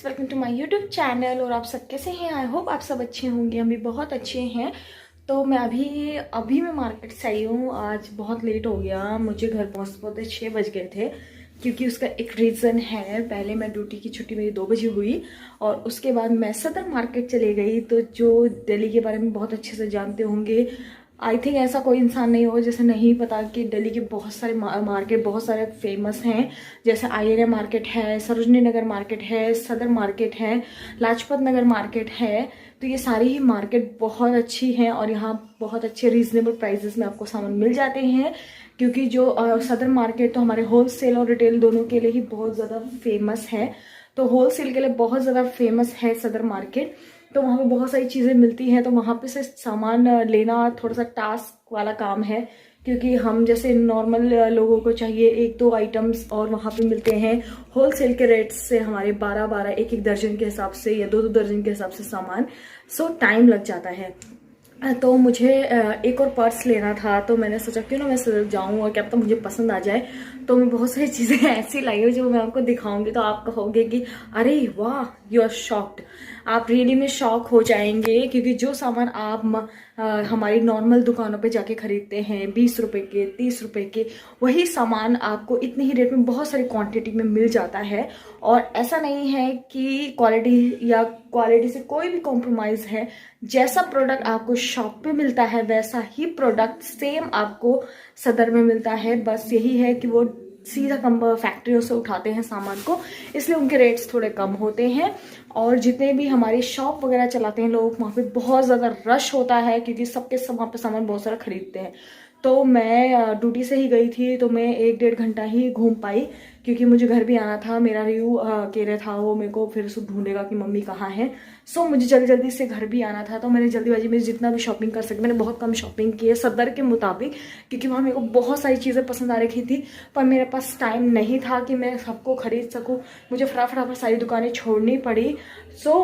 Welcome to my YouTube channel. और आप सब कैसे हैं? आई होप आप सब अच्छे होंगे। हम भी बहुत अच्छे हैं। तो मैं अभी मैं मार्केट से आई हूँ। आज बहुत लेट हो गया, मुझे घर पहुँचते 6 बज गए थे। क्योंकि उसका एक रीज़न है। पहले मैं ड्यूटी की छुट्टी मेरी 2 बजे हुई और उसके बाद मैं सदर मार्केट चली गई। तो जो दिल्ली के बारे में बहुत अच्छे से जानते होंगे, आई थिंक ऐसा कोई इंसान नहीं हो जैसे नहीं पता कि दिल्ली के बहुत सारे मार्केट बहुत सारे फेमस हैं। जैसे आईएनए मार्केट है, सरोजनी नगर मार्केट है, सदर मार्केट है, लाजपत नगर मार्केट है। तो ये सारी ही मार्केट बहुत अच्छी हैं और यहाँ बहुत अच्छे रीजनेबल प्राइसेस में आपको सामान मिल जाते हैं। क्योंकि जो सदर मार्केट तो हमारे होलसेल और रिटेल दोनों के लिए ही बहुत ज़्यादा फेमस है। तो होलसेल के लिए बहुत ज़्यादा फेमस है सदर मार्केट। तो वहाँ पे बहुत सारी चीज़ें मिलती हैं। तो वहाँ पे से सामान लेना थोड़ा सा टास्क वाला काम है। क्योंकि हम जैसे नॉर्मल लोगों को चाहिए 1-2 आइटम्स और वहाँ पे मिलते हैं होलसेल के रेट से हमारे 12-12 एक दर्जन के हिसाब से या 2-2 दर्जन के हिसाब से सामान। सो टाइम लग जाता है। तो मुझे एक और पर्स लेना था। तो मैंने सोचा क्यों ना मैं सदर जाऊँ और क्या पता मुझे पसंद आ जाए। तो मैं बहुत सारी चीज़ें ऐसी लाई हूँ जो मैं आपको दिखाऊंगी तो आप कहोगे कि अरे वाह, यू आर शॉक्ड। आप रियली में शॉक हो जाएंगे। क्योंकि जो सामान आप हमारी नॉर्मल दुकानों पे जाके खरीदते हैं 20 रुपए के 30 रुपए के, वही सामान आपको इतने ही रेट में बहुत सारी क्वांटिटी में मिल जाता है। और ऐसा नहीं है कि क्वालिटी से कोई भी कॉम्प्रोमाइज़ है। जैसा प्रोडक्ट आपको शॉप पे मिलता है वैसा ही प्रोडक्ट सेम आपको सदर में मिलता है। बस यही है कि वो सीधा फैक्ट्रियों से उठाते हैं सामान को, इसलिए उनके रेट्स थोड़े कम होते हैं। और जितने भी हमारे शॉप वगैरह चलाते हैं लोग, वहाँ पे बहुत ज़्यादा रश होता है क्योंकि सबके वहाँ पे सामान बहुत सारा खरीदते हैं। तो मैं ड्यूटी से ही गई थी तो मैं 1-1.5 घंटा ही घूम पाई। क्योंकि मुझे घर भी आना था। मेरा रिव्यू कह रहा था वो मेरे को फिर से ढूंढेगा कि मम्मी कहाँ है। सो मुझे जल्दी जल्दी से घर भी आना था। तो मैंने जल्दीबाजी में जितना भी शॉपिंग कर सकी मैंने बहुत कम शॉपिंग की है सदर के मुताबिक। क्योंकि वहाँ मेरे को बहुत सारी चीज़ें पसंद आ रही थी पर मेरे पास टाइम नहीं था कि मैं सबको खरीद सकूँ। मुझे फटाफट सारी दुकानें छोड़नी पड़ी। सो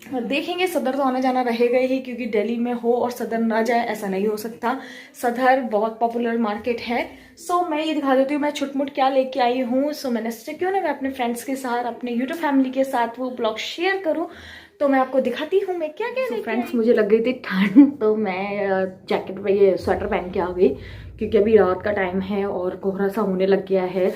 देखेंगे। सदर तो आना जाना रहेगा ही क्योंकि दिल्ली में हो और सदर ना जाए ऐसा नहीं हो सकता। सदर बहुत पॉपुलर मार्केट है। सो मैं ये दिखा देती हूँ मैं छुटमुट क्या लेके आई हूँ। सो मैंने सोचा क्यों ना मैं अपने फ्रेंड्स के साथ अपने यूट्यूब फैमिली के साथ वो ब्लॉग शेयर करूँ। तो मैं आपको दिखाती हूँ मैं क्या क्या फ्रेंड्स, मुझे लग गई थी ठंड तो मैं जैकेट पे ये स्वेटर पहन के आ गई। क्योंकि अभी रात का टाइम है और कोहरा सा होने लग गया है।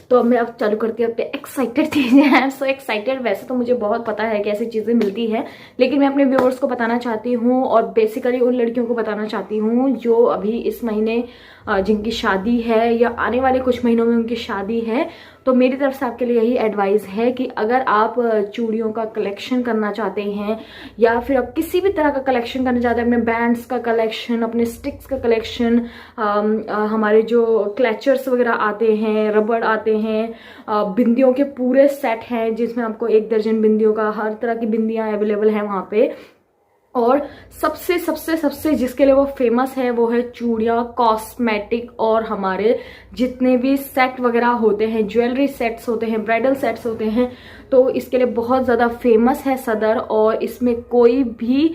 तो अब मैं अब चालू करती हूँ अपने एक्साइटेड चीज़ें। I am so excited. वैसे तो मुझे बहुत पता है कि ऐसी चीज़ें मिलती है लेकिन मैं अपने व्यूअर्स को बताना चाहती हूँ और बेसिकली उन लड़कियों को बताना चाहती हूँ जो अभी इस महीने जिनकी शादी है या आने वाले कुछ महीनों में उनकी शादी है। तो मेरी तरफ से आपके लिए यही एडवाइस है कि अगर आप चूड़ियों का कलेक्शन करना चाहते हैं या फिर आप किसी भी तरह का कलेक्शन करना चाहते हैं, अपने बैंड्स का कलेक्शन, अपने स्टिक्स का कलेक्शन, हमारे जो क्लचर्स वगैरह आते हैं, रबड़ आते हैं, बिंदियों के पूरे सेट हैं जिसमें आपको 1 दर्जन बिंदियों का हर तरह की बिंदियां अवेलेबल है वहाँ पे। और सबसे सबसे सबसे जिसके लिए वो फेमस है वो है चूड़ियाँ, कॉस्मेटिक और हमारे जितने भी सेट वगैरह होते हैं, ज्वेलरी सेट्स होते हैं, ब्राइडल सेट्स होते हैं। तो इसके लिए बहुत ज़्यादा फेमस है सदर और इसमें कोई भी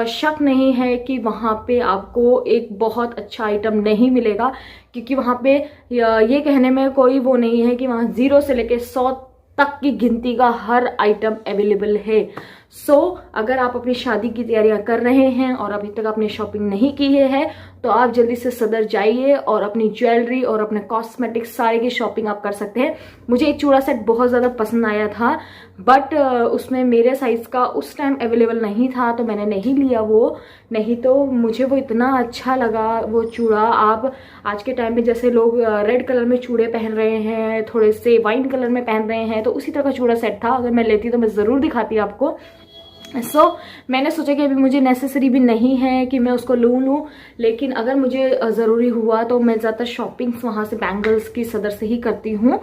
शक नहीं है कि वहाँ पे आपको एक बहुत अच्छा आइटम नहीं मिलेगा। क्योंकि वहाँ पे ये कहने में कोई वो नहीं है कि वहाँ 0 से लेके 100 तक की गिनती का हर आइटम अवेलेबल है। सो अगर आप अपनी शादी की तैयारियां कर रहे हैं और अभी तक आपने शॉपिंग नहीं की है तो आप जल्दी से सदर जाइए और अपनी ज्वेलरी और अपने कॉस्मेटिक सारे की शॉपिंग आप कर सकते हैं। मुझे एक चूड़ा सेट बहुत ज़्यादा पसंद आया था बट उसमें मेरे साइज का उस टाइम अवेलेबल नहीं था तो मैंने नहीं लिया वो। नहीं तो मुझे वो इतना अच्छा लगा वो चूड़ा। आप आज के टाइम में जैसे लोग रेड कलर में चूड़े पहन रहे हैं, थोड़े से वाइन कलर में पहन रहे हैं, तो उसी तरह का चूड़ा सेट था। अगर मैं लेती तो मैं ज़रूर दिखाती आपको। मैंने सोचा कि अभी मुझे नेसेसरी भी नहीं है कि मैं उसको लूँ लेकिन अगर मुझे ज़रूरी हुआ तो मैं ज़्यादातर शॉपिंग्स वहाँ से बैंगल्स की सदर से ही करती हूँ।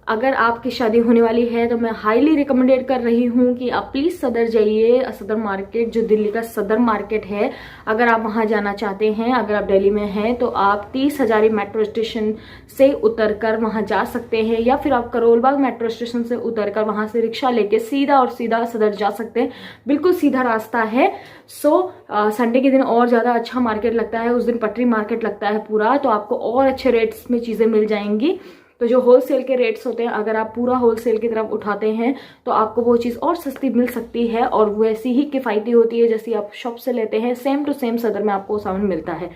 अगर आपकी शादी होने वाली है तो मैं हाईली रिकमेंडेड कर रही हूँ कि आप प्लीज़ सदर जाइए। सदर मार्केट जो दिल्ली का सदर मार्केट है, अगर आप वहाँ जाना चाहते हैं, अगर आप दिल्ली में हैं तो आप 30 हज़ारी मेट्रो स्टेशन से उतरकर वहाँ जा सकते हैं या फिर आप करोल बाग मेट्रो स्टेशन से उतरकर वहाँ से रिक्शा लेके सीधा सदर जा सकते हैं। बिल्कुल सीधा रास्ता है। संडे के दिन और ज़्यादा अच्छा मार्केट लगता है, उस दिन पटरी मार्केट लगता है पूरा, तो आपको और अच्छे रेट्स में चीज़ें मिल जाएंगी। तो जो होलसेल के रेट्स होते हैं, अगर आप पूरा होलसेल की तरफ उठाते हैं तो आपको वो चीज़ और सस्ती मिल सकती है और वैसी ही किफ़ायती होती है जैसी आप शॉप से लेते हैं। सेम टू सेम सदर में आपको सामान मिलता है।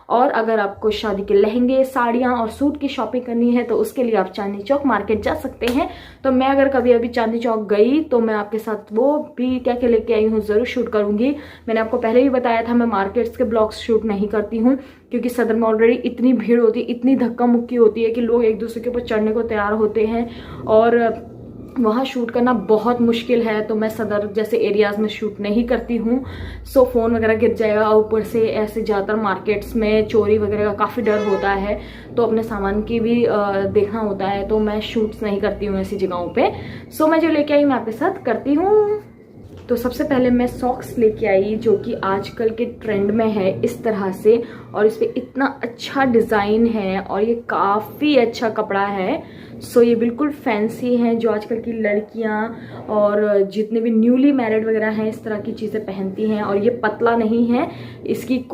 और अगर आपको शादी के लहंगे, साड़ियाँ और सूट की शॉपिंग करनी है तो उसके लिए आप चांदनी चौक मार्केट जा सकते हैं। तो मैं अगर कभी अभी चांदनी चौक गई तो मैं आपके साथ वो भी क्या क्या लेके आई हूँ ज़रूर शूट करूँगी। मैंने आपको पहले भी बताया था मैं मार्केट्स के ब्लॉग्स शूट नहीं करती हूँ क्योंकि सदर में ऑलरेडी इतनी भीड़ होती है, इतनी धक्का मुक्की होती है कि लोग एक दूसरे के ऊपर चढ़ने को तैयार होते हैं और वहाँ शूट करना बहुत मुश्किल है। तो मैं सदर जैसे एरियाज में शूट नहीं करती हूँ। सो फ़ोन वगैरह गिर जाएगा, ऊपर से ऐसे ज़्यादातर मार्केट्स में चोरी वगैरह का काफ़ी डर होता है, तो अपने सामान की भी देखना होता है। तो मैं शूट्स नहीं करती हूँ ऐसी जगहों पे। सो मैं जो लेके आई मैं आपके साथ करती हूँ। तो सबसे पहले मैं सॉक्स लेके आई जो कि आजकल के ट्रेंड में है इस तरह से, और इस पर इतना अच्छा डिज़ाइन है और ये काफ़ी अच्छा कपड़ा है। सो ये बिल्कुल फैंसी हैं जो आजकल की लड़कियां और जितने भी न्यूली मैरिड वगैरह हैं इस तरह की चीज़ें पहनती हैं। और ये पतला नहीं है, इसकी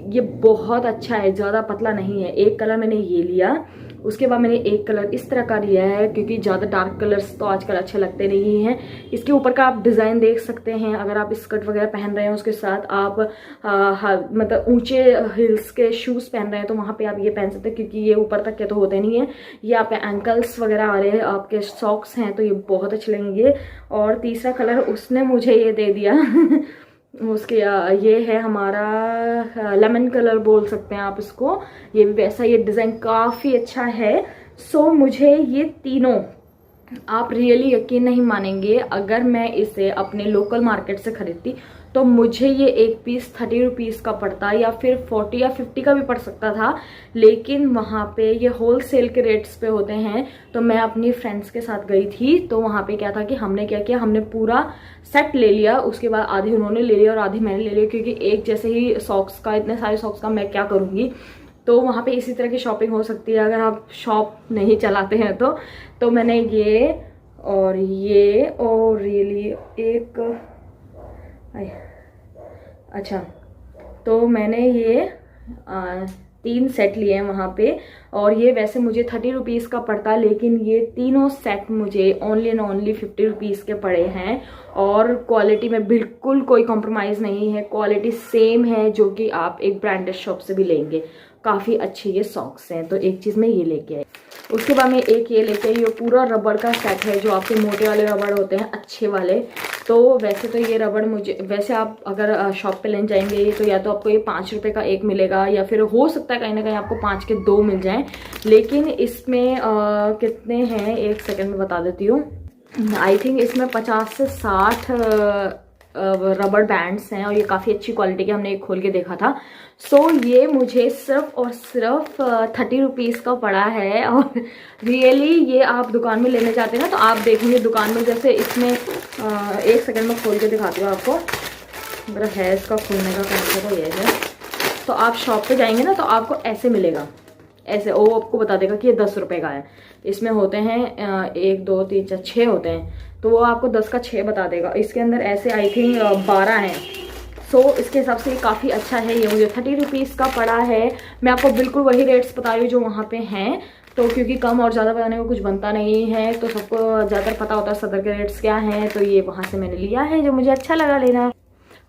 ये बहुत अच्छा है, ज़्यादा पतला नहीं है। एक कलर मैंने ये लिया, उसके बाद मैंने एक कलर इस तरह का लिया है क्योंकि ज़्यादा डार्क कलर्स तो आजकल अच्छे लगते नहीं हैं। इसके ऊपर का आप डिज़ाइन देख सकते हैं। अगर आप स्कर्ट वगैरह पहन रहे हैं उसके साथ आप मतलब ऊंचे हिल्स के शूज़ पहन रहे हैं तो वहाँ पे आप ये पहन सकते हैं क्योंकि ये ऊपर तक के तो होते नहीं है, ये आप एंकल्स वगैरह वाले आपके सॉक्स हैं तो ये बहुत अच्छे लगेंगे। और तीसरा कलर उसने मुझे ये दे दिया उसके ये है हमारा लेमन कलर बोल सकते हैं आप इसको, ये भी वैसा, ये डिज़ाइन काफ़ी अच्छा है। सो मुझे ये तीनों, आप रियली यकीन नहीं मानेंगे, अगर मैं इसे अपने लोकल मार्केट से खरीदती तो मुझे ये एक पीस 30 रुपीज़ का पड़ता या फिर 40 या 50 का भी पड़ सकता था। लेकिन वहाँ पे ये होलसेल के रेट्स पे होते हैं। तो मैं अपनी फ्रेंड्स के साथ गई थी तो वहाँ पे क्या था कि हमने क्या किया, हमने पूरा सेट ले लिया। उसके बाद आधी उन्होंने ले लिया और आधी मैंने ले लिया क्योंकि एक जैसे ही सॉक्स का, इतने सारे सॉक्स का मैं क्या करूँगी। तो वहाँ पे इसी तरह की शॉपिंग हो सकती है अगर आप शॉप नहीं चलाते हैं तो मैंने ये और रियली एक अच्छा, तो मैंने ये 3 सेट लिए हैं वहाँ पे। और ये वैसे मुझे 30 रुपीज़ का पड़ता, लेकिन ये तीनों सेट मुझे ओनली एंड ओनली 50 रुपीज़ के पड़े हैं। और क्वालिटी में बिल्कुल कोई कॉम्प्रोमाइज़ नहीं है, क्वालिटी सेम है जो कि आप एक ब्रांडेड शॉप से भी लेंगे। काफ़ी अच्छे ये सॉक्स हैं, तो एक चीज़ मैं ये लेके आई। उसके बाद मैं एक ये लेके आई, ये पूरा रबड़ का सेट है जो आपके मोटे वाले रबड़ होते हैं, अच्छे वाले। तो वैसे तो ये रबड़ मुझे, वैसे आप अगर शॉप पे लेने जाएंगे तो या तो आपको ये 5 रुपये का एक मिलेगा या फिर हो सकता है कहीं ना कहीं आपको 5 के 2 मिल जाएं। लेकिन इसमें कितने हैं, एक सेकंड में बता देती हूँ। आई थिंक इसमें 50 से 60 रबड़ बैंड्स हैं और ये काफ़ी अच्छी क्वालिटी के, हमने एक खोल के देखा था। सो ये मुझे सिर्फ और सिर्फ 30 रुपीज़ का पड़ा है। और रियली ये आप दुकान में लेने जाते हैं ना तो आप देखेंगे दुकान में, जैसे इसमें एक सेकंड में खोल के दिखाती हूँ आपको, मेरा है इसका खोलने का तरीका तो ये है। तो आप शॉप पे जाएंगे ना तो आपको ऐसे मिलेगा, ऐसे वो आपको बता देगा कि ये 10 रुपये का है। इसमें होते हैं 1 2 3 4 6 होते हैं, तो वो आपको 10 का 6 बता देगा। इसके अंदर ऐसे आई थिंक 12 हैं। सो इसके हिसाब से ये काफ़ी अच्छा है। ये मुझे 30 रुपीज़ का पड़ा है। मैं आपको बिल्कुल वही रेट्स बता रही हूँ जो वहाँ पे हैं, तो क्योंकि कम और ज़्यादा बताने को कुछ बनता नहीं है, तो सबको ज़्यादातर पता होता है सदर के रेट्स क्या हैं। तो ये वहाँ से मैंने लिया है जो मुझे अच्छा लगा लेना।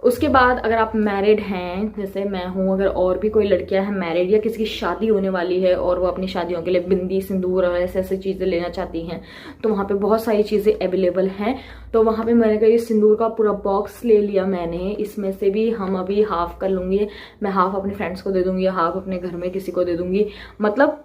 उसके बाद अगर आप मैरिड हैं, जैसे मैं हूँ, अगर और भी कोई लड़कियां हैं मैरिड या किसी की शादी होने वाली है और वो अपनी शादियों के लिए बिंदी, सिंदूर और ऐसे ऐसे चीज़ें लेना चाहती हैं, तो वहाँ पे बहुत सारी चीज़ें अवेलेबल हैं। तो वहाँ पे मैंने कहा ये सिंदूर का पूरा बॉक्स ले लिया मैंने। इसमें से भी हम अभी हाफ कर लूँगी, मैं हाफ अपने फ्रेंड्स को दे दूँगी, हाफ अपने घर में किसी को दे दूँगी, मतलब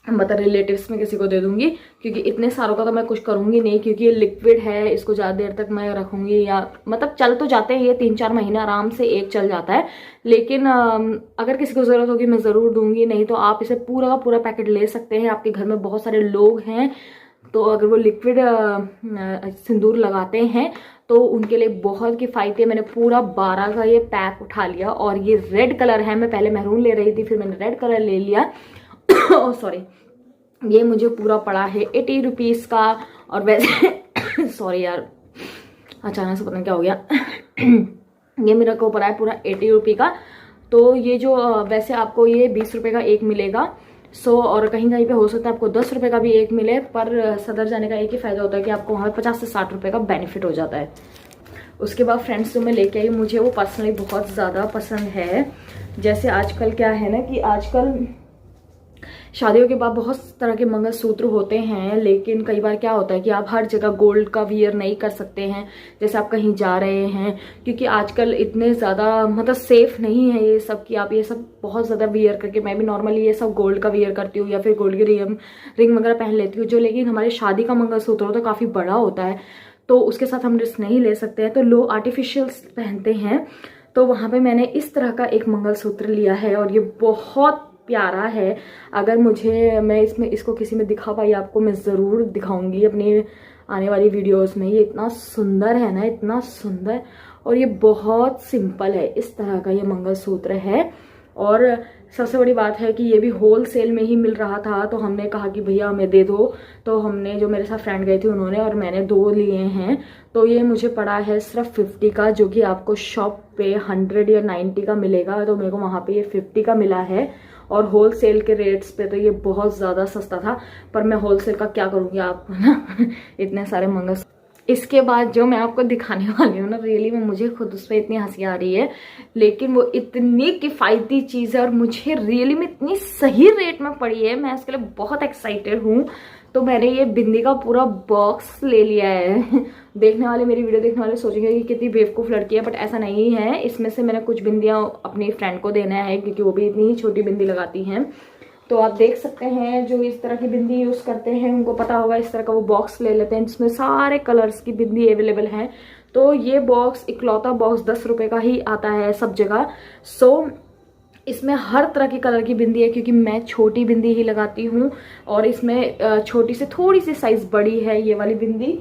रिलेटिव्स में किसी को दे दूंगी, क्योंकि इतने सारों का तो मैं कुछ करूंगी नहीं, क्योंकि ये लिक्विड है, इसको ज़्यादा देर तक मैं रखूंगी या मतलब चल तो जाते हैं ये 3-4 महीने आराम से एक चल जाता है। लेकिन अगर किसी को ज़रूरत होगी मैं ज़रूर दूंगी, नहीं तो आप इसे पूरा का पूरा पैकेट ले सकते हैं। आपके घर में बहुत सारे लोग हैं तो अगर वो लिक्विड सिंदूर लगाते हैं तो उनके लिए बहुत किफ़ायती है। मैंने पूरा 12 का ये पैक उठा लिया और ये रेड कलर है, मैं पहले मैरून ले रही थी फिर मैंने रेड कलर ले लिया। ओह सॉरी, ये मुझे पूरा पड़ा है 80 रुपीज़ का। और वैसे सॉरी यार, अचानक से पता नहीं क्या हो गया ये मेरे को पड़ा है पूरा 80 रुपये का। तो ये जो वैसे आपको ये 20 रुपये का एक मिलेगा, और कहीं कहीं पे हो सकता है आपको 10 रुपये का भी एक मिले, पर सदर जाने का एक ही फ़ायदा होता है कि आपको वहाँ 50 से 60 रुपये का बेनिफिट हो जाता है। उसके बाद फ्रेंड्स जो मैं लेके आई, मुझे वो पर्सनली बहुत ज़्यादा पसंद है। जैसे आजकल क्या है ना कि आजकल शादियों के बाद बहुत तरह के मंगलसूत्र होते हैं, लेकिन कई बार क्या होता है कि आप हर जगह गोल्ड का वियर नहीं कर सकते हैं जैसे आप कहीं जा रहे हैं, क्योंकि आजकल इतने ज़्यादा मतलब सेफ नहीं है ये सब कि आप ये सब बहुत ज़्यादा वियर करके, मैं भी नॉर्मली ये सब गोल्ड का वियर करती हूँ या फिर गोल्ड की रिंग वगैरह पहन लेती हूँ जो, लेकिन हमारे शादी का मंगलसूत्र होता है काफ़ी बड़ा होता है, तो उसके साथ हम रिस्क नहीं ले सकते हैं, तो लोग आर्टिफिशियल्स पहनते हैं। तो वहाँ पे मैंने इस तरह का एक मंगलसूत्र लिया है और ये बहुत प्यारा है। अगर मैं इसको किसी में दिखा पाई आपको, मैं ज़रूर दिखाऊंगी अपनी आने वाली वीडियोस में। ये इतना सुंदर है ना, इतना सुंदर, और ये बहुत सिंपल है। इस तरह का ये मंगलसूत्र है और सबसे बड़ी बात है कि ये भी होल सेल में ही मिल रहा था, तो हमने कहा कि भैया हमें दे दो। तो हमने, जो मेरे साथ फ्रेंड गई थी उन्होंने और मैंने 2 लिए हैं, तो ये मुझे पड़ा है सिर्फ 50 का, जो कि आपको शॉप पे 100 या 90 का मिलेगा, तो मेरे को वहाँ पे ये 50 का मिला है। और होल सेल के रेट्स पे तो ये बहुत ज़्यादा सस्ता था, पर मैं होल सेल का क्या करूँगी आप ना इतने सारे मंगलसूत्र। इसके बाद जो मैं आपको दिखाने वाली हूँ ना, रियली में मुझे खुद उस पर इतनी हंसी आ रही है, लेकिन वो इतनी किफ़ायती चीज़ है और मुझे रियली में इतनी सही रेट में पड़ी है, मैं इसके लिए बहुत एक्साइटेड हूँ। तो मैंने ये बिंदी का पूरा बॉक्स ले लिया है। मेरी वीडियो देखने वाले सोचेंगे कि कितनी बेवकूफ़ लड़की है, बट ऐसा नहीं है। इसमें से मैंने कुछ बिंदियाँ अपनी फ्रेंड को देना है, क्योंकि वो भी इतनी ही छोटी बिंदी लगाती हैं। तो आप देख सकते हैं जो इस तरह की बिंदी यूज़ करते हैं उनको पता होगा, इस तरह का वो बॉक्स ले लेते हैं जिसमें सारे कलर्स की बिंदी अवेलेबल हैं। तो ये बॉक्स, इकलौता बॉक्स 10 रुपये का ही आता है सब जगह। इसमें हर तरह की कलर की बिंदी है, क्योंकि मैं छोटी बिंदी ही लगाती हूँ और इसमें छोटी से थोड़ी सी साइज़ बड़ी है ये वाली बिंदी।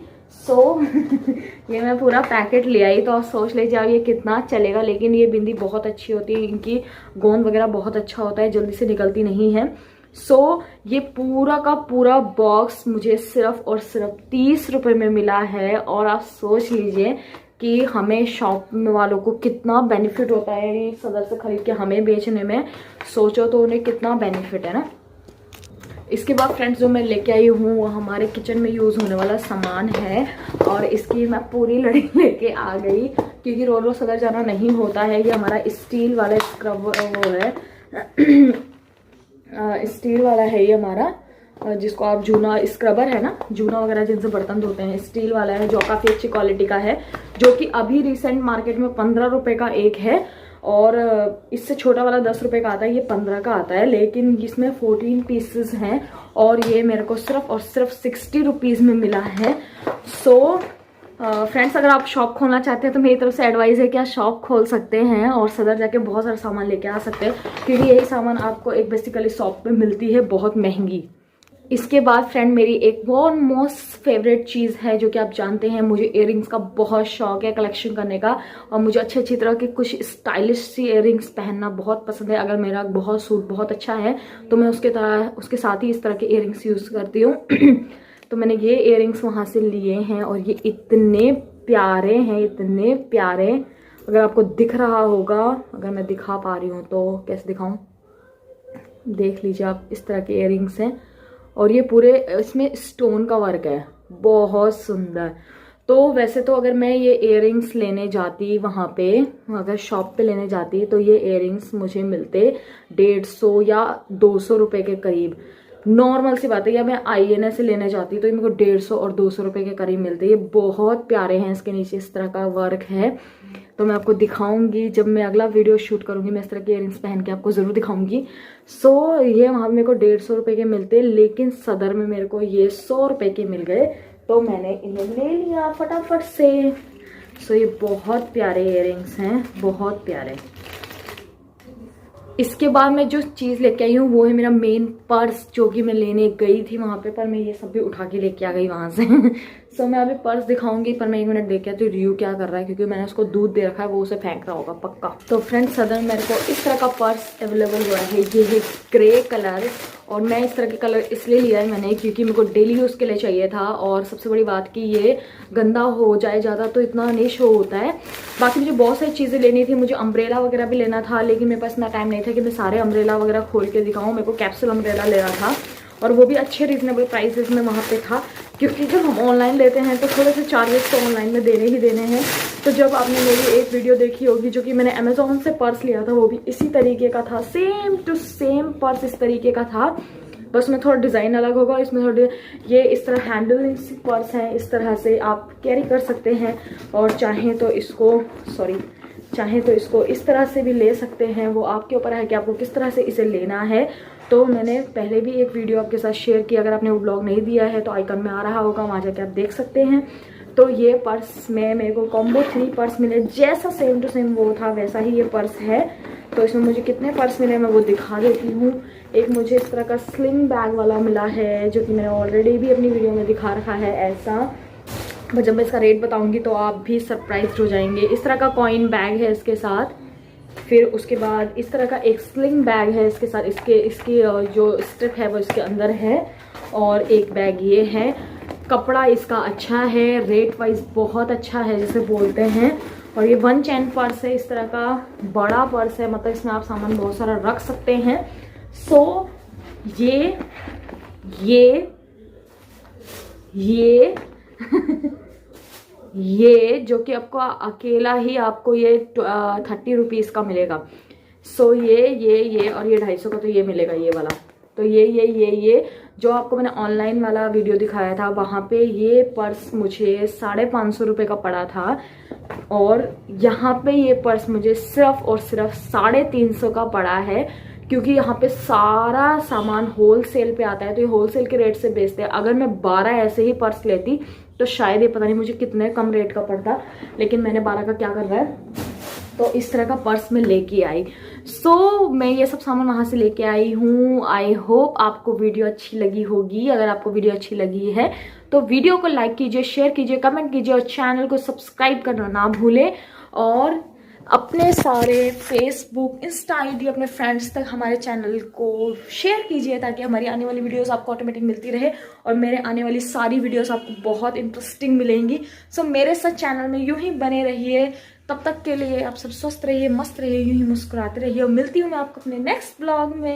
ये मैं पूरा पैकेट ले आई, तो आप सोच लीजिए आप ये कितना चलेगा, लेकिन ये बिंदी बहुत अच्छी होती है, इनकी गोंद वगैरह बहुत अच्छा होता है, जल्दी से निकलती नहीं है। ये पूरा का पूरा बॉक्स मुझे सिर्फ और सिर्फ 30 रुपये में मिला है, और आप सोच लीजिए कि हमें शॉप वालों को कितना बेनिफिट होता है ये सदर से खरीद के हमें बेचने में। सोचो तो उन्हें कितना बेनिफिट है ना। इसके बाद फ्रेंड्स जो मैं लेके आई हूँ वो हमारे किचन में यूज़ होने वाला सामान है, और इसकी मैं पूरी लड़ी लेके आ गई, क्योंकि रोज रोज सदर जाना नहीं होता है। ये हमारा स्टील वाला स्क्रबर वो है स्टील वाला है ये हमारा, जिसको आप जूना स्क्रबर है ना, जूना वगैरह जिनसे बर्तन धोते हैं, स्टील वाला है, जो काफ़ी अच्छी क्वालिटी का है, जो कि अभी रिसेंट मार्केट में 15 रुपये का एक है, और इससे छोटा वाला 10 रुपये का आता है, ये 15 का आता है, लेकिन इसमें 14 पीसेस हैं, और ये मेरे को सिर्फ और सिर्फ 60 रुपीज़ में मिला है। फ्रेंड्स अगर आप शॉप खोलना चाहते हैं तो मेरी तरफ से एडवाइस है कि आप शॉप खोल सकते हैं और सदर जाके बहुत सारा सामान लेके आ सकते हैं, क्योंकि यही सामान आपको एक बेसिकली शॉप पे मिलती है बहुत महंगी। इसके बाद फ्रेंड मेरी एक बहुत मोस्ट फेवरेट चीज़ है, जो कि आप जानते हैं मुझे इयररिंग्स का बहुत शौक है कलेक्शन करने का, और मुझे अच्छी तरह के कुछ स्टाइलिश सी इयररिंग्स पहनना बहुत पसंद है। अगर मेरा बहुत सूट बहुत अच्छा है तो मैं उसके साथ ही इस तरह के इयररिंग्स यूज़ करती हूँ। तो मैंने ये इयररिंग्स वहाँ से लिए हैं, और ये इतने प्यारे हैं, इतने प्यारे। अगर आपको दिख रहा होगा, अगर मैं दिखा पा रही हूँ तो कैसे दिखाऊँ, देख लीजिए आप, इस तरह के इयररिंग्स हैं, और ये पूरे इसमें स्टोन का वर्क है, बहुत सुंदर। तो वैसे तो अगर मैं ये इयररिंग्स लेने जाती वहाँ पे, अगर शॉप पे लेने जाती, तो ये इयररिंग्स मुझे मिलते 150 या 200 रुपये के करीब, नॉर्मल सी बात है। या मैं INA से लेने जाती तो ये मेरे को 150 और 200 रुपये के करीब मिलते। ये बहुत प्यारे हैं, इसके नीचे इस तरह का वर्क है, तो मैं आपको दिखाऊंगी जब मैं अगला वीडियो शूट करूंगी, मैं इस तरह के इयररिंग्स पहन के आपको ज़रूर दिखाऊंगी। ये वहाँ मेरे को 150 रुपये के मिलते, लेकिन सदर में मेरे को ये 100 रुपये के मिल गए, तो मैंने इन्हें ले लिया फटाफट से। ये बहुत प्यारे इयररिंग्स हैं, बहुत प्यारे। इसके बाद मैं जो चीज़ लेके आई हूँ वो है मेरा मेन पर्स, जो कि मैं लेने गई थी वहाँ पे, पर मैं ये सब भी उठा के लेके आ गई वहाँ से। सो मैं अभी पर्स दिखाऊंगी, पर मैं 1 मिनट देख के तो रिव्यू क्या कर रहा है, क्योंकि मैंने उसको दूध दे रखा है, वो उसे फेंक रहा होगा पक्का। तो फ्रेंड्स सदन मेरे को इस तरह का पर्स अवेलेबल हुआ है, ये है ग्रे कलर। और मैं इस तरह के कलर इसलिए लिया है मैंने, क्योंकि मेरे को डेली यूज़ के लिए चाहिए था। और सबसे बड़ी बात कि ये गंदा हो जाए ज़्यादा तो इतना नहीं शो होता है। बाकी मुझे बहुत सारी चीज़ें लेनी थी, मुझे अम्ब्रेला वगैरह भी लेना था, लेकिन मेरे पास इतना टाइम नहीं था कि मैं सारे अम्ब्रेला वगैरह खोल के दिखाऊँ। मेरे को कैप्सूल अम्ब्रेला लेना था, और वो भी अच्छे रीजनेबल प्राइसेस में वहाँ पे था, क्योंकि जब हम ऑनलाइन लेते हैं तो थोड़े से चार्जेस तो ऑनलाइन में देने ही देने हैं। तो जब आपने मेरी एक वीडियो देखी होगी जो कि मैंने अमेजोन से पर्स लिया था, वो भी इसी तरीके का था, सेम टू सेम पर्स इस तरीके का था, बस में थोड़ा डिज़ाइन अलग होगा। इसमें थोड़े ये इस तरह हैंडल पर्स हैं, इस तरह से आप कैरी कर सकते हैं। और चाहें तो इसको इस तरह से भी ले सकते हैं, वो आपके ऊपर है कि आपको किस तरह से इसे लेना है। तो मैंने पहले भी एक वीडियो आपके साथ शेयर किया, अगर आपने वो ब्लॉग नहीं दिया है तो आइकन में आ रहा होगा, वहाँ जाके आप देख सकते हैं। तो ये पर्स में मेरे को कॉम्बो 3 पर्स मिले, जैसा सेम टू सेम वो था वैसा ही ये पर्स है। तो इसमें मुझे कितने पर्स मिले मैं वो दिखा देती हूँ। एक मुझे इस तरह का स्लिंग बैग वाला मिला है, जो कि मैंने ऑलरेडी भी अपनी वीडियो में दिखा रखा है ऐसा। पर जब मैं इसका रेट बताऊंगी तो आप भी सरप्राइज हो जाएंगे। इस तरह का कॉइन बैग है इसके साथ। फिर उसके बाद इस तरह का एक स्लिंग बैग है इसके साथ, इसकी जो स्ट्रिप है वो इसके अंदर है। और एक बैग ये है। कपड़ा इसका अच्छा है, रेट वाइज बहुत अच्छा है जिसे बोलते हैं। और ये 1 चैन पर्स है, इस तरह का बड़ा पर्स है, मतलब इसमें आप सामान बहुत सारा रख सकते हैं। सो ये ये जो कि आपको अकेला ही आपको ये 30 रुपीज़ का मिलेगा। सो ये और ये 250 का तो ये मिलेगा ये वाला। तो ये जो आपको मैंने ऑनलाइन वाला वीडियो दिखाया था, वहाँ पे ये पर्स मुझे 550 रुपये का पड़ा था। और यहाँ पे ये पर्स मुझे सिर्फ और सिर्फ 350 का पड़ा है, क्योंकि यहाँ पे सारा सामान होलसेल पे आता है, तो ये होलसेल के रेट से बेचते हैं। अगर मैं 12 ऐसे ही पर्स लेती तो शायद ये पता नहीं मुझे कितने कम रेट का पड़ता, लेकिन मैंने 12 का क्या कर रहा है, तो इस तरह का पर्स में लेके आई। सो मैं ये सब सामान वहां से लेके आई हूँ। आई होप आपको वीडियो अच्छी लगी होगी। अगर आपको वीडियो अच्छी लगी है तो वीडियो को लाइक कीजिए, शेयर कीजिए, कमेंट कीजिए, और चैनल को सब्सक्राइब करना ना भूलें। और अपने सारे फेसबुक, इंस्टा आईडी अपने फ्रेंड्स तक हमारे चैनल को शेयर कीजिए, ताकि हमारी आने वाली वीडियोस आपको ऑटोमेटिक मिलती रहे। और मेरे आने वाली सारी वीडियोस आपको बहुत इंटरेस्टिंग मिलेंगी। सो मेरे साथ चैनल में यूं ही बने रहिए। तब तक के लिए आप सब स्वस्थ रहिए, मस्त रहिए, यूं ही मुस्कुराते रहिए। और मिलती हूँ मैं आपको अपने नेक्स्ट ब्लॉग में।